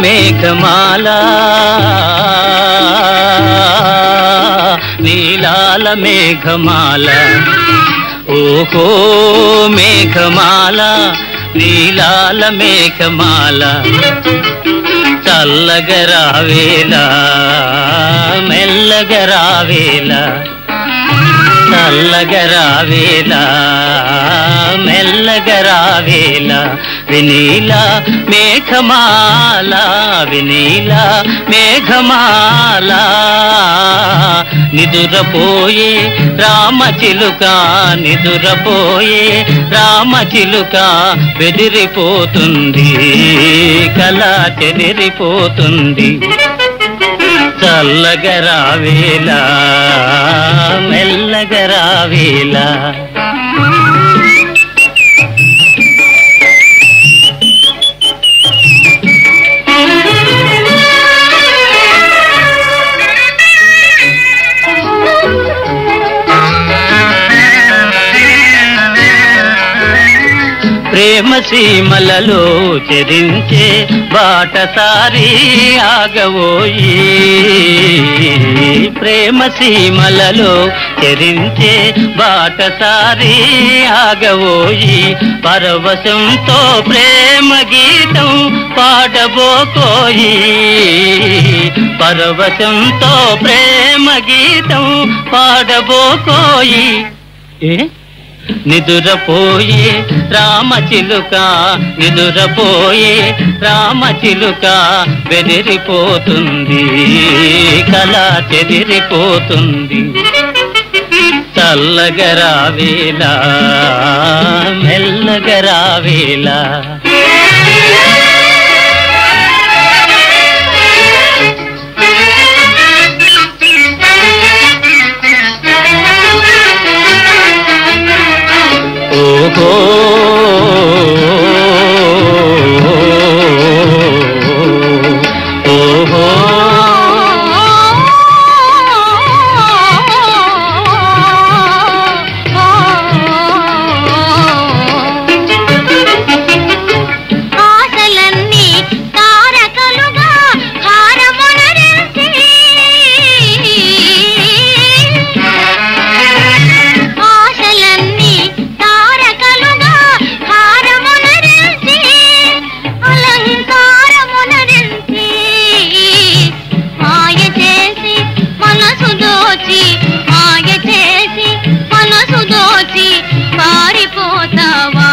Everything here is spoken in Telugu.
మేఘమాల నీలాల మేఘమాల ఓహో మేఘమాల నీలాల మేఘమాల చల్లగరావేలా మెల్లగరావేలా చల్లగరావేలా మెల్లగరావేలా వినీలా మేఘమాల వినీలా మేఘమాల నిదురపోయే రామచిలుక నిదురపోయే రామచిలుక బెదిరిపోతుంది కల చెదిరిపోతుంది చల్లగరావేలా మెల్లగరావేలా ప్రేమ సీమలలో చెరించే బాటసారి ఆగవోయి ప్రేమ సీమలలో చెరించే బాటసారి ఆగవోయి పరవశంతో ప్రేమ గీతం పాడబోకోయి పరవశంతో ప్రేమ గీతం పాడబోకోయి నిదురపోయే రామచిలుక నిదురపోయే రామచిలుక బెదిరిపోతుంది కల చెదిరిపోతుంది చల్లగరావేలా మెల్లగరావేలా ఓహో ఓహో ఆశలన్నీ తారకలుగా హారమునరించి ఆశలన్నీ తారకలుగా హారమునరించి అలంకారమునరించి మాయ చేసి మనసు దోచి మాయ చేసి మనసు దోచి పారిపోతావా